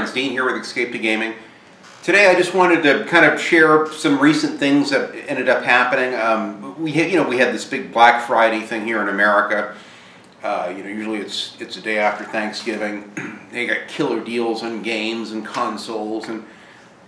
friends, Dean here with Escape to Gaming. Today I just wanted to kind of share some recent things that ended up happening. We had this big Black Friday thing here in America. Usually it's the day after Thanksgiving. They got killer deals on games and consoles and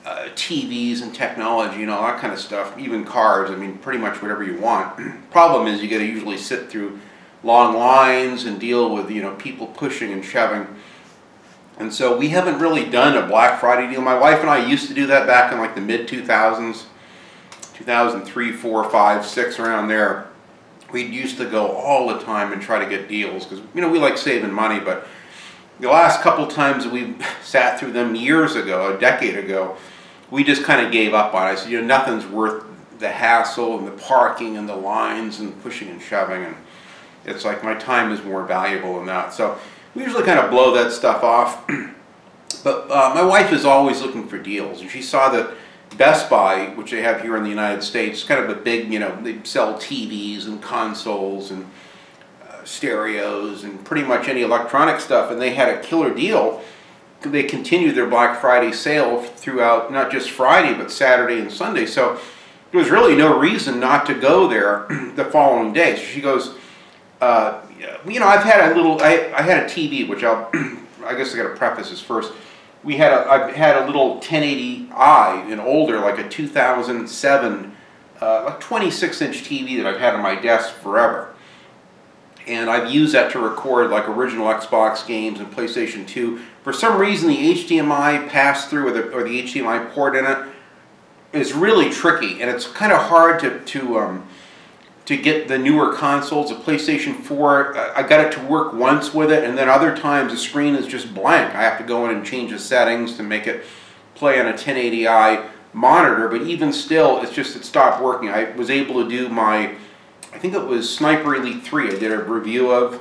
TVs and technology and all that kind of stuff. Even cars. I mean, pretty much whatever you want. Problem is, you got to usually sit through long lines and deal with people pushing and shoving. And so we haven't really done a Black Friday deal. My wife and I used to do that back in like the mid-2000s, 2003, 4, 5, 6, around there. We used to go all the time and try to get deals because we like saving money. But the last couple times that we sat through them years ago, a decade ago, we just kind of gave up on it. I said, nothing's worth the hassle and the parking and the lines and pushing and shoving. And it's like my time is more valuable than that. So we usually kind of blow that stuff off. But my wife is always looking for deals, and she saw that Best Buy, which they have here in the United States, kind of a big, they sell TVs and consoles and stereos and pretty much any electronic stuff, and they had a killer deal. They continued their Black Friday sale throughout not just Friday, but Saturday and Sunday. So there was really no reason not to go there the following day. So she goes, I've had I had a TV, which I guess I got to preface this first. I've had a little 1080i, an older, like a 2007, like 26-inch TV that I've had on my desk forever. And I've used that to record like original Xbox games and PlayStation 2. For some reason, the HDMI pass-through or the HDMI port in it is really tricky, and it's kind of hard to get the newer consoles. The PlayStation 4, I got it to work once with it, and then other times the screen is just blank. I have to go in and change the settings to make it play on a 1080i monitor, but even still, it stopped working. I was able to do I think it was Sniper Elite 3 I did a review of,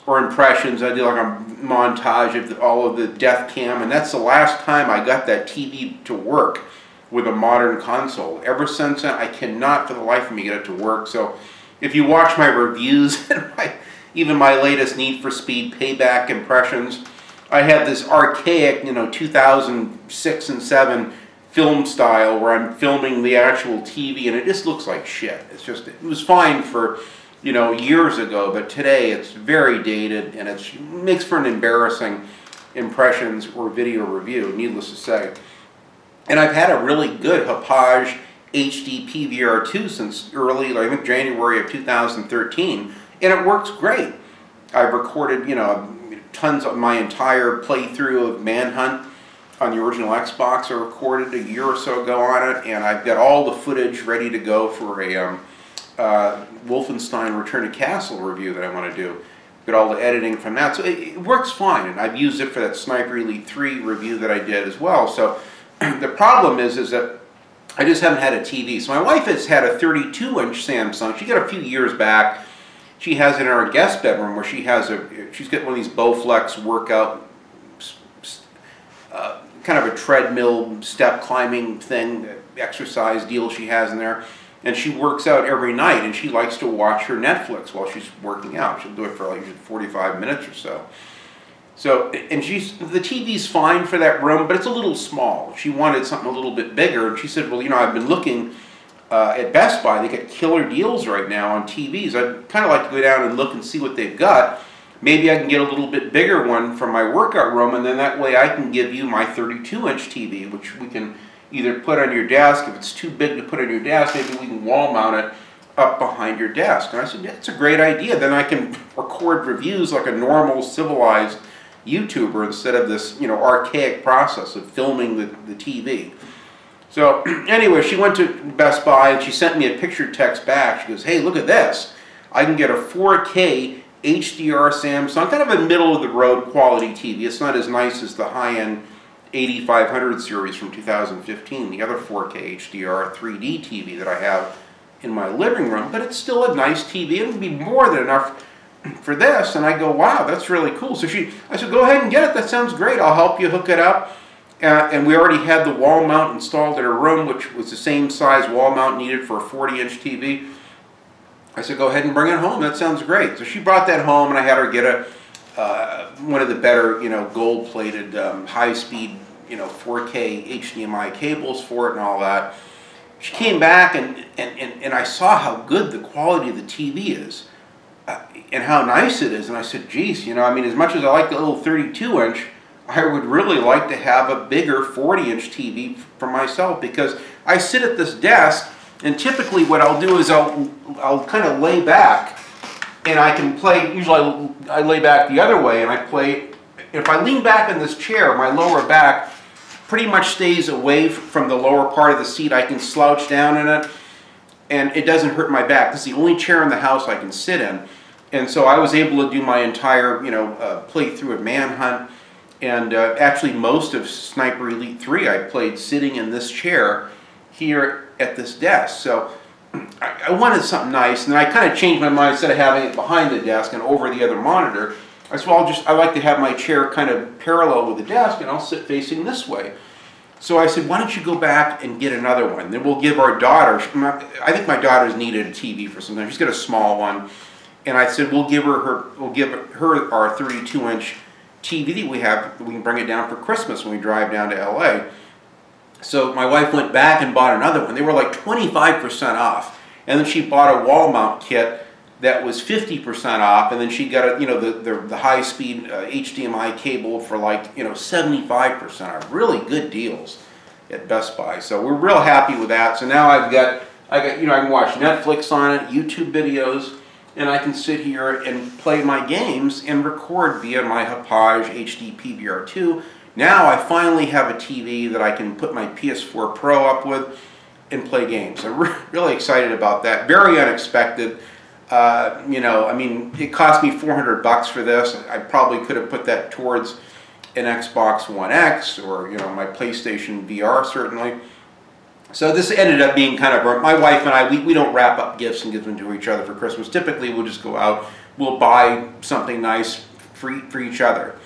or impressions. I did like a montage of all of the death cam, and that's the last time I got that TV to work with a modern console. Ever since then, I cannot for the life of me get it to work. So if you watch my reviews and even my latest Need for Speed Payback impressions, I have this archaic, 2006 and 7 film style where I'm filming the actual TV, and it just looks like shit. It was fine for, years ago, but today it's very dated, and it makes for an embarrassing impressions or video review, needless to say. And I've had a really good Hauppauge HD PVR2 since early, I think January of 2013, and it works great. I've recorded, tons of my entire playthrough of Manhunt on the original Xbox. I recorded a year or so ago on it, and I've got all the footage ready to go for a Wolfenstein Return to Castle review that I want to do. Got all the editing from that, so it works fine, and I've used it for that Sniper Elite 3 review that I did as well. So the problem is that I just haven't had a TV. So my wife has had a 32-inch Samsung. She got a few years back. She has it in our guest bedroom where she's got one of these Bowflex workout, kind of a treadmill step climbing thing, exercise deal she has in there. And she works out every night, and she likes to watch her Netflix while she's working out. She'll do it for like 45 minutes or so. So, and the TV's fine for that room, but it's a little small. She wanted something a little bit bigger, and she said, well, I've been looking at Best Buy. They got killer deals right now on TVs. I'd kind of like to go down and look and see what they've got. Maybe I can get a little bit bigger one from my workout room, and then that way I can give you my 32-inch TV, which we can either put on your desk. If it's too big to put on your desk, maybe we can wall mount it up behind your desk. And I said, that's a great idea. Then I can record reviews like a normal, civilized YouTuber instead of this, archaic process of filming the TV. So anyway, she went to Best Buy and she sent me a picture text back. She goes, hey, look at this. I can get a 4K HDR Samsung, kind of a middle-of-the-road quality TV. It's not as nice as the high-end 8500 series from 2015, the other 4K HDR 3D TV that I have in my living room, but it's still a nice TV. It would be more than enough for this. And I go, wow, that's really cool. So I said, go ahead and get it. That sounds great. I'll help you hook it up. And we already had the wall mount installed in her room, which was the same size wall mount needed for a 40-inch TV. I said, go ahead and bring it home. That sounds great. So she brought that home, and I had her get a one of the better, gold-plated, high-speed, 4K HDMI cables for it and all that. She came back and I saw how good the quality of the TV is and how nice it is. And I said, geez, I mean, as much as I like the little 32-inch, I would really like to have a bigger 40-inch TV for myself, because I sit at this desk and typically what I'll do is I'll kind of lay back and I can play. Usually I lay back the other way and I play. If I lean back in this chair, my lower back pretty much stays away from the lower part of the seat. I can slouch down in it and it doesn't hurt my back. This is the only chair in the house I can sit in. And so I was able to do my entire, playthrough of Manhunt, and actually most of Sniper Elite 3 I played sitting in this chair here at this desk. So I wanted something nice, and then I kind of changed my mind. Instead of having it behind the desk and over the other monitor, I said, well, I like to have my chair kind of parallel with the desk, and I'll sit facing this way. So I said, why don't you go back and get another one? Then we'll give our daughter, I think my daughter's needed a TV for some time. She's got a small one. And I said, we'll give her our 32-inch TV that we have. We can bring it down for Christmas when we drive down to LA. So my wife went back and bought another one. They were like 25% off. And then she bought a wall mount kit that was 50% off. And then she got the high-speed HDMI cable for like 75% off. Really good deals at Best Buy. So we're real happy with that. So now I can watch Netflix on it, YouTube videos, and I can sit here and play my games and record via my Hauppauge HD PVR2. Now I finally have a TV that I can put my PS4 Pro up with and play games. I'm really excited about that. Very unexpected. I mean, it cost me $400 for this. I probably could have put that towards an Xbox One X or my PlayStation VR certainly. So this ended up being kind of, my wife and I, we don't wrap up gifts and give them to each other for Christmas. Typically we'll just go out, we'll buy something nice for each other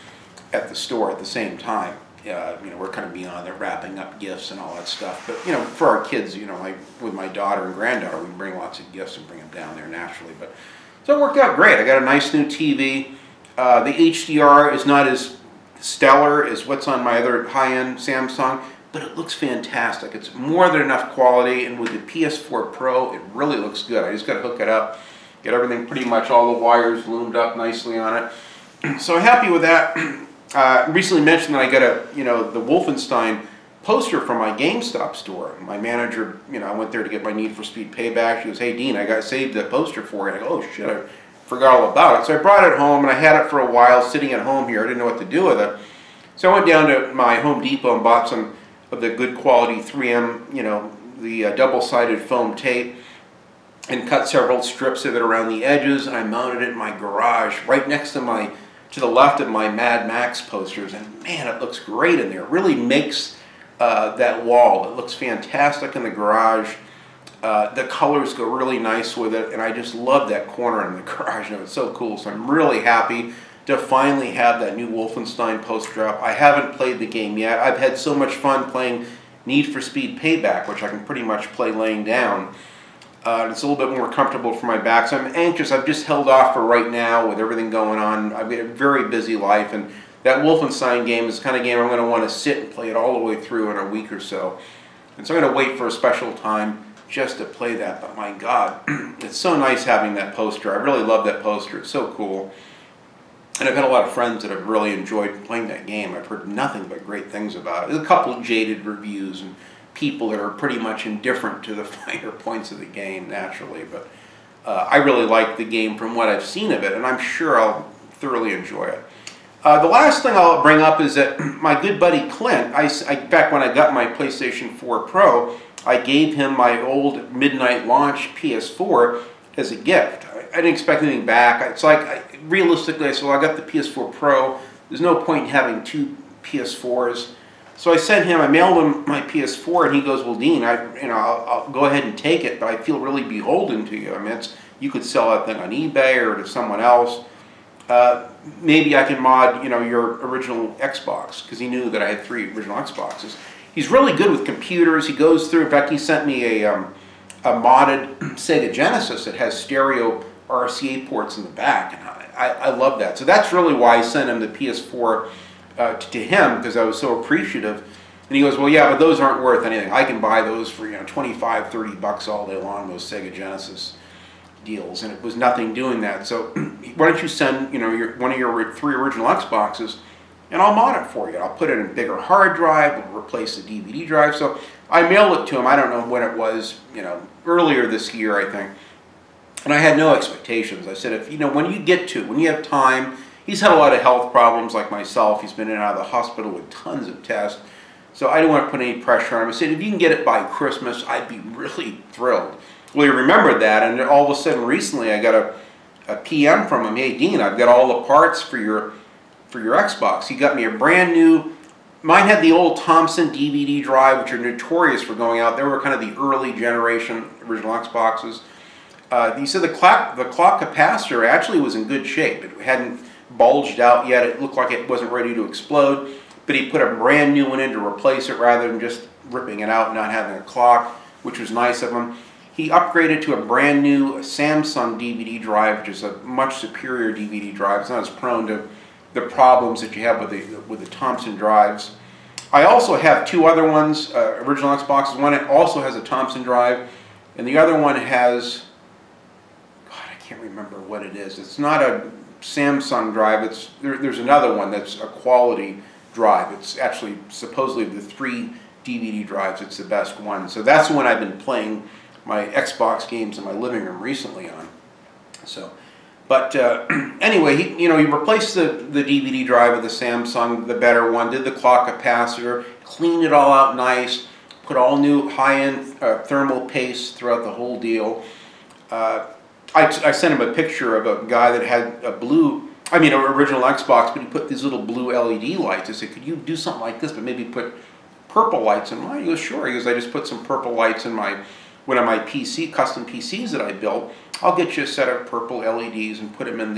at the store at the same time. We're kind of beyond the wrapping up gifts and all that stuff. But for our kids, like with my daughter and granddaughter, we bring lots of gifts and bring them down there naturally. But so it worked out great. I got a nice new TV. The HDR is not as stellar as what's on my other high-end Samsung, but it looks fantastic. It's more than enough quality, and with the PS4 Pro, it really looks good. I just got to hook it up, get everything pretty much, all the wires loomed up nicely on it. So happy with that. Recently mentioned that I got the Wolfenstein poster from my GameStop store. My manager, I went there to get my Need for Speed Payback. She goes, hey Dean, I got saved that poster for you. I go, oh shit, I forgot all about it. So I brought it home, and I had it for a while sitting at home here. I didn't know what to do with it. So I went down to my Home Depot and bought some of the good quality 3M, the double-sided foam tape, and cut several strips of it around the edges, and I mounted it in my garage right next to the left of my Mad Max posters, and man, it looks great in there. It really makes that wall. It looks fantastic in the garage. The colors go really nice with it, and I just love that corner in the garage. It's so cool, so I'm really happy to finally have that new Wolfenstein poster up. I haven't played the game yet. I've had so much fun playing Need for Speed Payback, which I can pretty much play laying down. It's a little bit more comfortable for my back, so I'm anxious. I've just held off for right now with everything going on. I've got a very busy life, and that Wolfenstein game is the kind of game I'm going to want to sit and play it all the way through in a week or so. And so I'm going to wait for a special time just to play that. But my God, it's so nice having that poster. I really love that poster. It's so cool. And I've had a lot of friends that have really enjoyed playing that game. I've heard nothing but great things about it. There's a couple of jaded reviews and people that are pretty much indifferent to the finer points of the game, naturally. But I really like the game from what I've seen of it, and I'm sure I'll thoroughly enjoy it. The last thing I'll bring up is that my good buddy Clint, back when I got my PlayStation 4 Pro, I gave him my old midnight launch PS4 as a gift. I didn't expect anything back. It's like, realistically, I said, well, I got the PS4 Pro. There's no point in having two PS4s. So I mailed him my PS4, and he goes, well, Dean, I'll go ahead and take it, but I feel really beholden to you. I mean, you could sell that thing on eBay or to someone else. Maybe I can mod, your original Xbox, because he knew that I had 3 original Xboxes. He's really good with computers. He goes through, in fact, he sent me a modded Sega Genesis that has stereo RCA ports in the back, and I love that. So that's really why I sent him the PS4 to him, because I was so appreciative. And he goes, well, yeah, but those aren't worth anything. I can buy those for, 25, 30 bucks all day long, those Sega Genesis deals. And it was nothing doing that. So why don't you send, one of your 3 original Xboxes, and I'll mod it for you. I'll put it in a bigger hard drive and replace the DVD drive. So I mailed it to him. I don't know when it was, earlier this year, I think. And I had no expectations. I said, when you have time, he's had a lot of health problems like myself. He's been in and out of the hospital with tons of tests. So I didn't want to put any pressure on him. I said, if you can get it by Christmas, I'd be really thrilled. Well, he remembered that, and all of a sudden recently I got a PM from him. Hey, Dean, I've got all the parts for your Xbox. He got me a brand new, mine had the old Thompson DVD drive, which are notorious for going out. They were kind of the early generation original Xboxes. He said the clock capacitor actually was in good shape. It hadn't bulged out yet. It looked like it wasn't ready to explode. But he put a brand new one in to replace it rather than just ripping it out and not having a clock, which was nice of him. He upgraded to a brand new Samsung DVD drive, which is a much superior DVD drive. It's not as prone to the problems that you have with the Thompson drives. I also have 2 other ones, original Xboxes. One also has a Thompson drive, and the other one has, God, I can't remember what it is. It's not a Samsung drive. There's another one that's a quality drive. It's actually supposedly the 3 DVD drives. It's the best one. So that's the one I've been playing my Xbox games in my living room recently on. So, but anyway, he replaced the DVD drive with the Samsung, the better one. Did the clock capacitor, cleaned it all out nice, put all new high-end thermal paste throughout the whole deal. I sent him a picture of a guy that had an original Xbox, but he put these little blue LED lights. I said, could you do something like this, but maybe put purple lights in mine? He goes, sure. He goes, I just put some purple lights in one of my custom PCs that I built. I'll get you a set of purple LEDs and put them in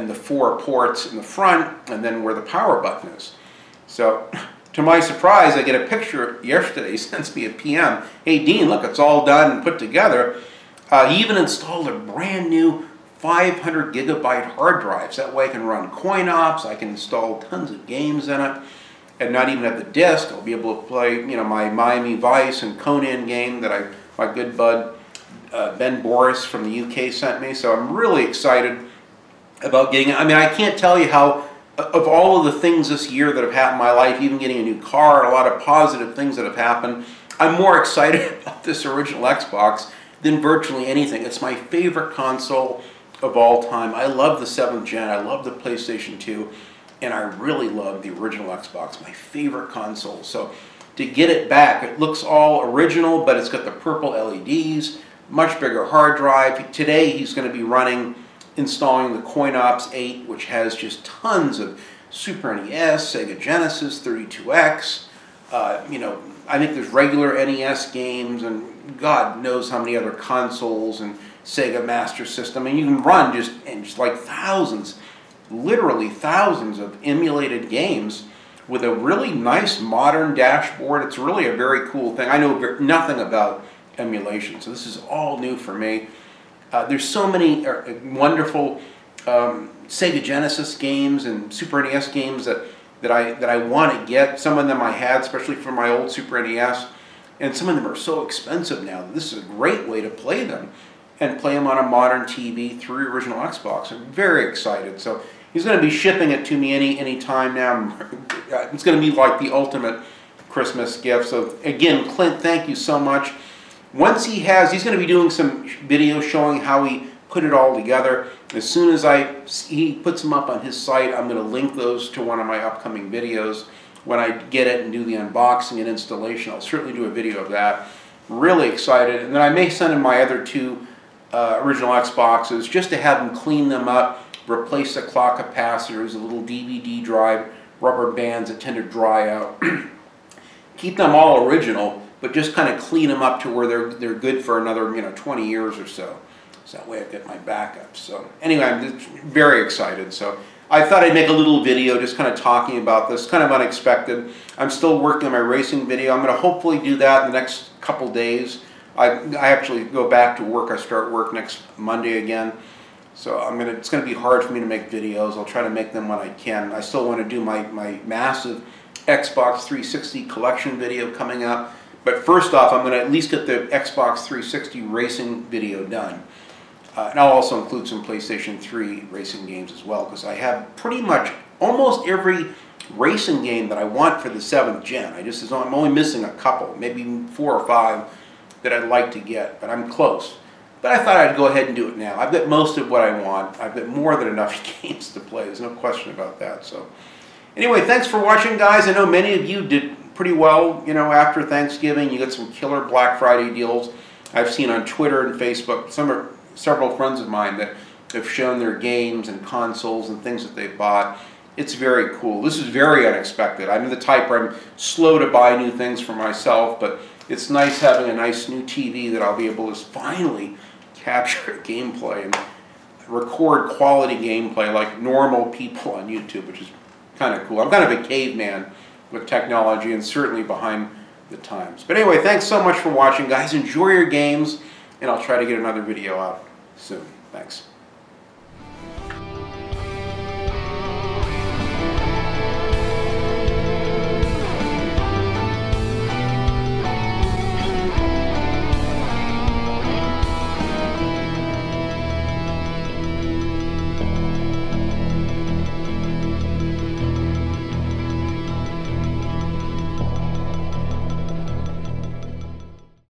the 4 ports in the front, and then where the power button is. So, to my surprise, I get a picture yesterday. He sends me a PM. Hey, Dean, look, it's all done and put together. He even installed a brand new 500 gigabyte hard drives. That way I can run coin ops, I can install tons of games in it, and not even have the disc. I'll be able to play, my Miami Vice and Conan game that my good bud Ben Boris from the UK sent me. So I'm really excited about getting it. I can't tell you how, of all of the things this year that have happened in my life, even getting a new car, a lot of positive things that have happened, I'm more excited about this original Xbox than virtually anything. It's my favorite console of all time. I love the 7th gen, I love the PlayStation 2, and I really love the original Xbox, my favorite console. So to get it back, it looks all original, but it's got the purple LEDs, much bigger hard drive. Today he's going to be installing the CoinOps 8, which has just tons of Super NES, Sega Genesis, 32X, I think there's regular NES games, and God knows how many other consoles and Sega Master System. You can run just like thousands, literally thousands of emulated games with a really nice modern dashboard. It's really a very cool thing. I know nothing about emulation, so this is all new for me. There's so many wonderful Sega Genesis games and Super NES games that I want to get. Some of them I had, especially for my old Super NES, and some of them are so expensive now. This is a great way to play them, and play them on a modern TV through original Xbox. I'm very excited. So he's going to be shipping it to me any time now. It's going to be like the ultimate Christmas gift. So again, Clint, thank you so much. Once he's going to be doing some videos showing how he put it all together. As soon as he puts them up on his site, I'm going to link those to one of my upcoming videos. When I get it and do the unboxing and installation, I'll certainly do a video of that. Really excited. And then I may send him my other 2 original Xboxes just to have him clean them up, replace the clock capacitors, a little DVD drive, rubber bands that tend to dry out. Keep them all original, but just kind of clean them up to where they're good for another 20 years or so. So that way I get my backups. So anyway, I'm just very excited. So I thought I'd make a little video just kind of talking about this, kind of unexpected. I'm still working on my racing video. I'm going to hopefully do that in the next couple days. I actually go back to work. I start work next Monday again. So it's going to be hard for me to make videos. I'll try to make them when I can. I still want to do my massive Xbox 360 collection video coming up. But first off, I'm going to at least get the Xbox 360 racing video done. And I'll also include some PlayStation 3 racing games as well, because I have pretty much almost every racing game that I want for the 7th gen. I'm only missing a couple, maybe 4 or 5 that I'd like to get, but I'm close. But I thought I'd go ahead and do it now. I've got most of what I want. I've got more than enough games to play. There's no question about that. So anyway, thanks for watching, guys. I know many of you did pretty well, after Thanksgiving. You got some killer Black Friday deals. I've seen on Twitter and Facebook, several friends of mine that have shown their games and consoles and things that they've bought. It's very cool. This is very unexpected. I'm the type where I'm slow to buy new things for myself, but it's nice having a nice new TV that I'll be able to finally capture gameplay and record quality gameplay like normal people on YouTube, which is kind of cool. I'm kind of a caveman with technology and certainly behind the times. But anyway, thanks so much for watching, guys. Enjoy your games, and I'll try to get another video out soon. Thanks.